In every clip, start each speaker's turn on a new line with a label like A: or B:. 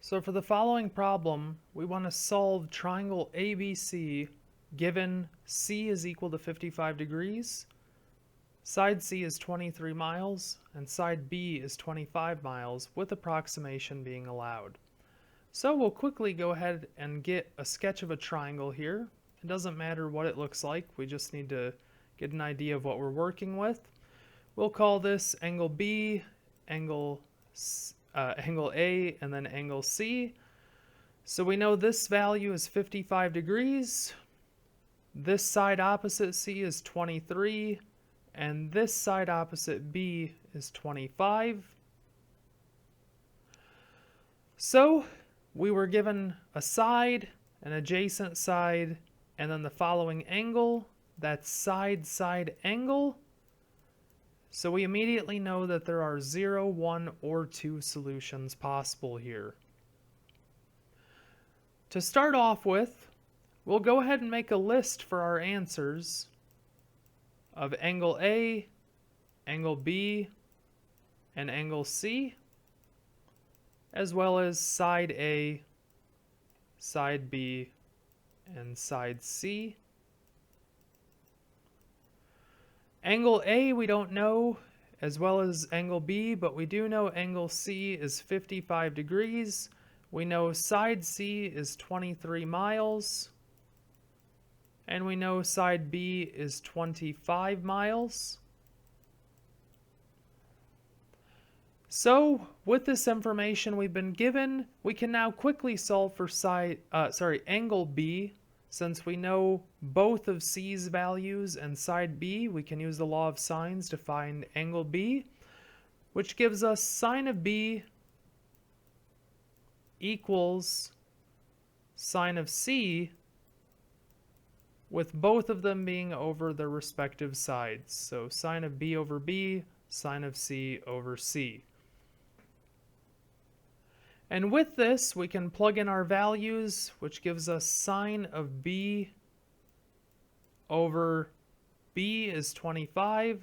A: So for the following problem, we want to solve triangle ABC given C is equal to 55 degrees, side C is 23 miles, and side B is 25 miles, with approximation being allowed. So we'll quickly go ahead and get a sketch of a triangle here. It doesn't matter what it looks like, we just need to get an idea of what we're working with. We'll call this angle B, angle A, and then angle C. So we know this value is 55 degrees. This side opposite C is 23, and this side opposite B is 25. So we were given a side, an adjacent side, and then the following angle. That's side-side angle. So we immediately know that there are 0, 1, or 2 solutions possible here. To start off with, we'll go ahead and make a list for our answers of angle A, angle B, and angle C, as well as side A, side B, and side C. Angle A we don't know, as well as angle B, but we do know angle C is 55 degrees. We know side C is 23 miles. And we know side B is 25 miles. So, with this information we've been given, we can now quickly solve for angle B. Since we know both of C's values and side B, we can use the law of sines to find angle B, which gives us sine of B equals sine of C, with both of them being over their respective sides. So sine of B over B, sine of C over C. And with this, we can plug in our values, which gives us sine of B over B is 25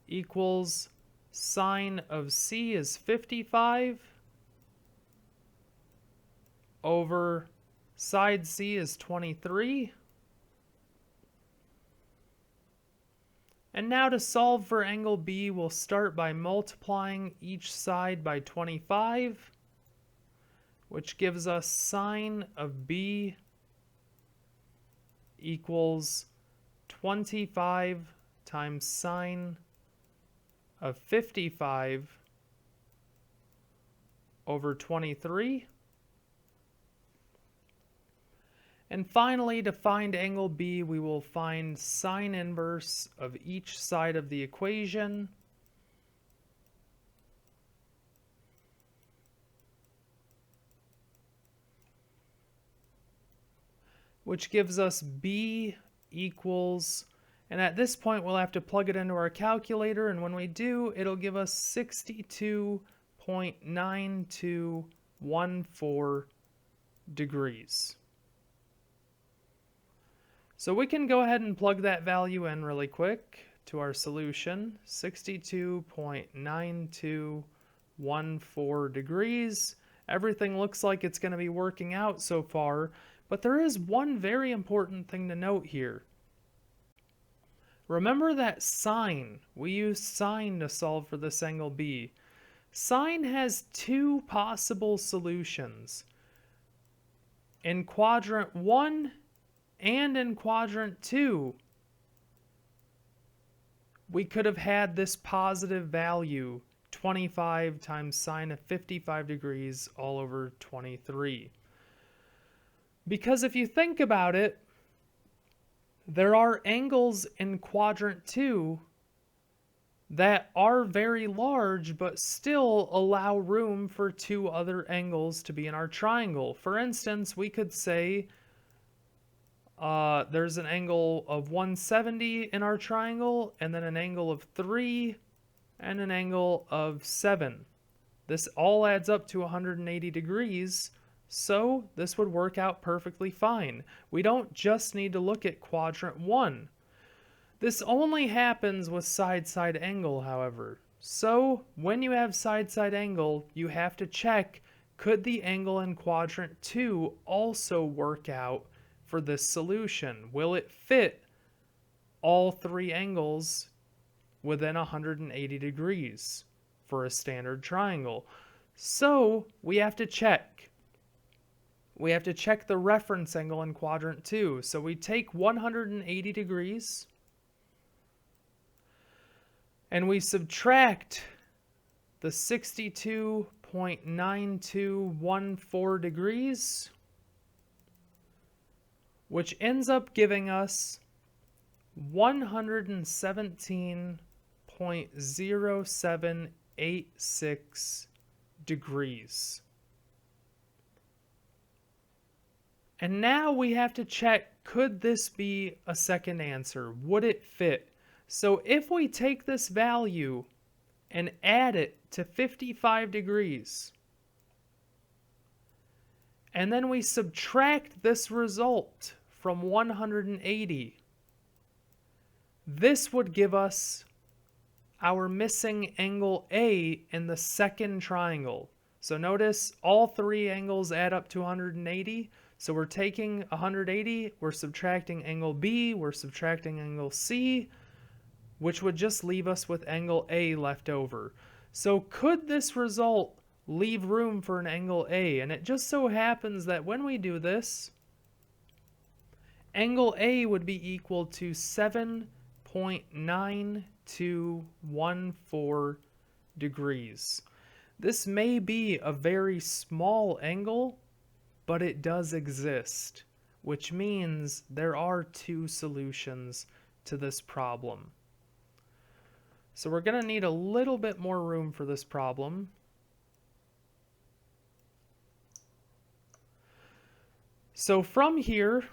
A: equals sine of C is 55 over side C is 23. And now to solve for angle B, we'll start by multiplying each side by 25. Which gives us sine of B equals 25 times sine of 55 over 23. And finally, to find angle B, we will find sine inverse of each side of the equation. Which gives us B equals, and at this point we'll have to plug it into our calculator, and when we do, it'll give us 62.9214 degrees. So we can go ahead and plug that value in really quick to our solution, 62.9214 degrees. Everything looks like it's going to be working out so far. But there is one very important thing to note here. Remember that sine. We use sine to solve for this angle B. Sine has two possible solutions. In quadrant 1 and in quadrant 2, we could have had this positive value, 25 times sine of 55 degrees all over 23. Because if you think about it, there are angles in quadrant 2 that are very large but still allow room for two other angles to be in our triangle. For instance, we could say there's an angle of 170 in our triangle, and then an angle of 3 and an angle of 7. This all adds up to 180 degrees. So this would work out perfectly fine. We don't just need to look at quadrant 1. This only happens with side-side angle, however. So when you have side-side angle, you have to check, could the angle in quadrant 2 also work out for this solution? Will it fit all three angles within 180 degrees for a standard triangle? So we have to check. We have to check the reference angle in quadrant 2. So we take 180 degrees and we subtract the 62.9214 degrees, which ends up giving us 117.0786 degrees. And now we have to check, could this be a second answer? Would it fit? So if we take this value and add it to 55 degrees, and then we subtract this result from 180, this would give us our missing angle A in the second triangle. So notice all three angles add up to 180. So we're taking 180, we're subtracting angle B, we're subtracting angle C, which would just leave us with angle A left over. So could this result leave room for an angle A? And it just so happens that when we do this, angle A would be equal to 7.9214 degrees. This may be a very small angle, but it does exist, which means there are two solutions to this problem. So we're going to need a little bit more room for this problem. So from here,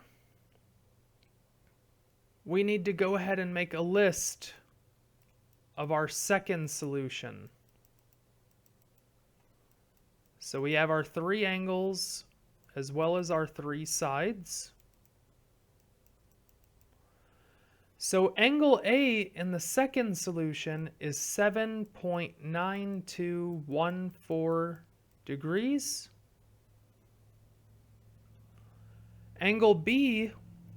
A: we need to go ahead and make a list of our second solution. So we have our three angles as well as our three sides. So angle A in the second solution is 7.9214 degrees. Angle B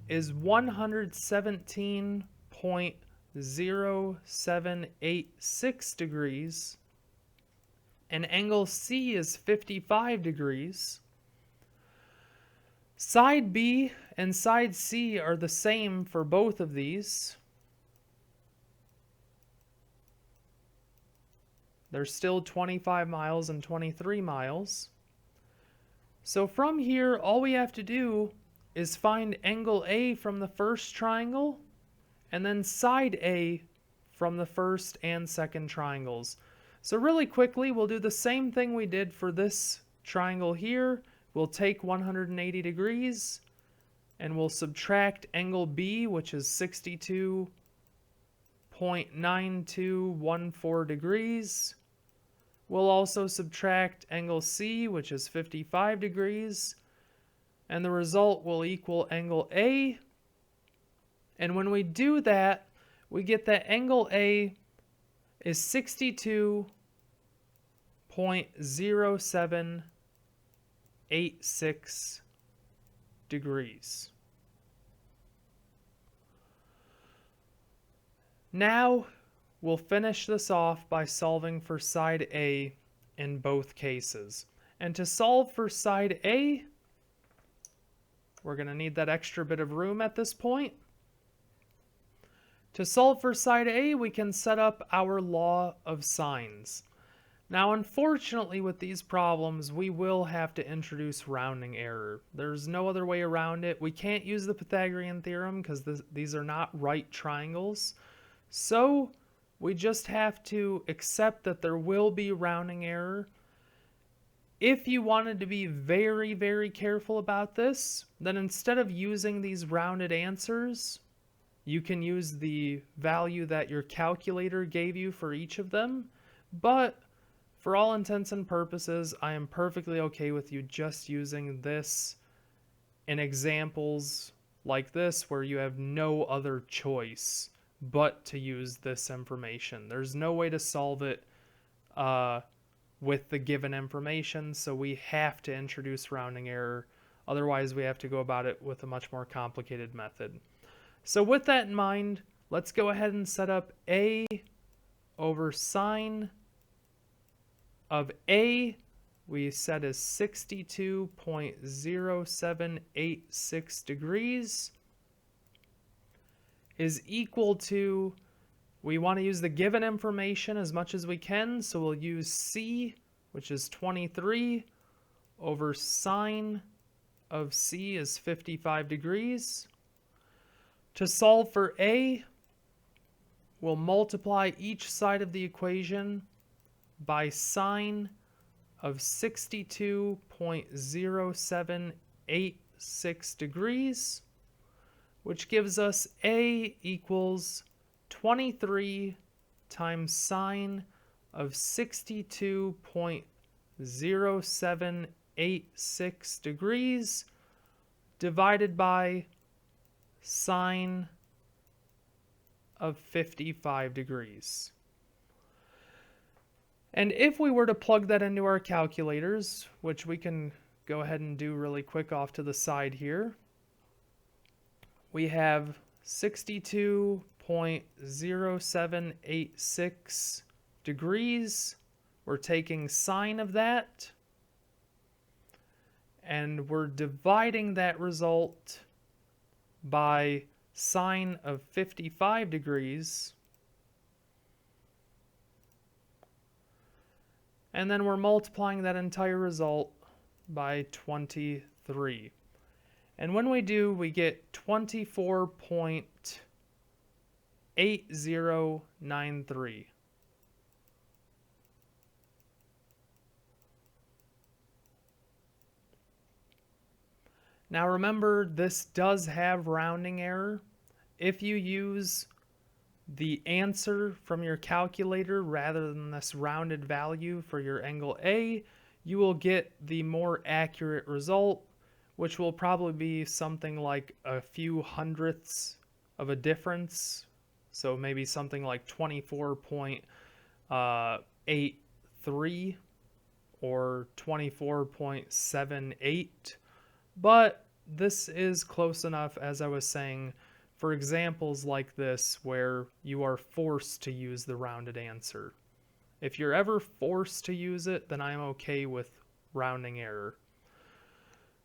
A: is 117.0786 degrees. And angle C is 55 degrees. Side B and side C are the same for both of these. They're still 25 miles and 23 miles. So from here, all we have to do is find angle A from the first triangle, and then side A from the first and second triangles. So really quickly, we'll do the same thing we did for this triangle here. We'll take 180 degrees, and we'll subtract angle B, which is 62.9214 degrees. We'll also subtract angle C, which is 55 degrees, and the result will equal angle A. And when we do that, we get that angle A is 62.0786 degrees. Now we'll finish this off by solving for side A in both cases. And to solve for side A, we're going to need that extra bit of room at this point. To solve for side A, we can set up our law of sines. Now, unfortunately, with these problems, we will have to introduce rounding error. There's no other way around it. We can't use the Pythagorean theorem because these are not right triangles. So we just have to accept that there will be rounding error. If you wanted to be very, very careful about this, then instead of using these rounded answers, you can use the value that your calculator gave you for each of them. But for all intents and purposes, I am perfectly okay with you just using this in examples like this where you have no other choice but to use this information. There's no way to solve it with the given information, so we have to introduce rounding error. Otherwise, we have to go about it with a much more complicated method. So with that in mind, let's go ahead and set up a over sine of a we set as 62.0786 degrees is equal to, we want to use the given information as much as we can, so we'll use c, which is 23, over sine of c is 55 degrees. To solve for a, we'll multiply each side of the equation by sine of 62.0786 degrees, which gives us a equals 23 times sine of 62.0786 degrees divided by sine of 55 degrees. And if we were to plug that into our calculators, which we can go ahead and do really quick off to the side here, we have 62.0786 degrees. We're taking sine of that, and we're dividing that result by sine of 55 degrees. And then we're multiplying that entire result by 23. And when we do, we get 24.8093. Now remember, this does have rounding error. If you use the answer from your calculator rather than this rounded value for your angle A, you will get the more accurate result, which will probably be something like a few hundredths of a difference. So maybe something like 24.83 or 24.78. But this is close enough, as I was saying, for examples like this where you are forced to use the rounded answer. If you're ever forced to use it, then I'm okay with rounding error.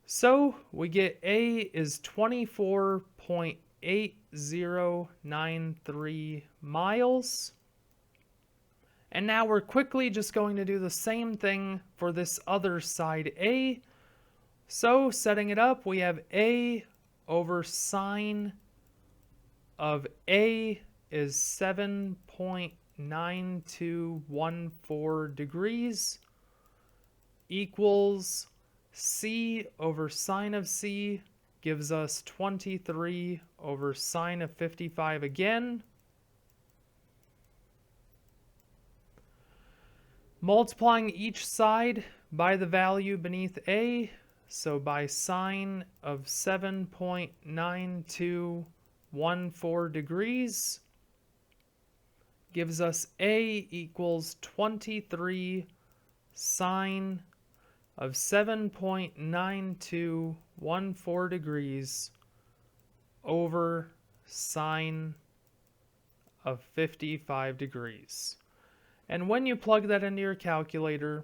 A: So we get A is 24.8093 miles. And now we're quickly just going to do the same thing for this other side A. So setting it up, we have A over sine of A is 7.9214 degrees equals C over sine of C gives us 23 over sine of 55 again. Multiplying each side by the value beneath A, so by sine of 7.9214 degrees gives us A equals 23 sine of 7.9214 degrees over sine of 55 degrees. And when you plug that into your calculator,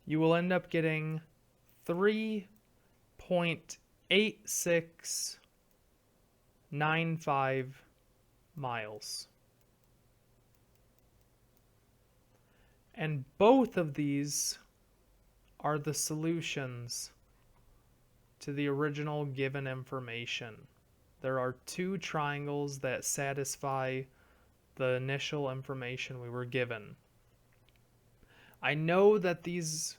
A: you will end up getting 3.8695 miles. And both of these are the solutions to the original given information. There are two triangles that satisfy the initial information we were given. I know that this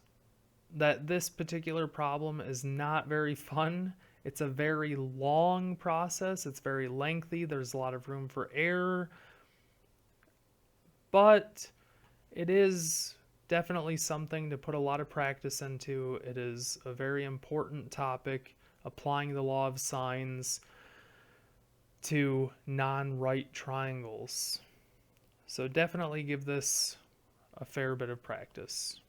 A: particular problem is not very fun. It's a very long process. It's very lengthy. There's a lot of room for error. But it is definitely something to put a lot of practice into. It is a very important topic, applying the law of sines to non-right triangles. So definitely give this a fair bit of practice.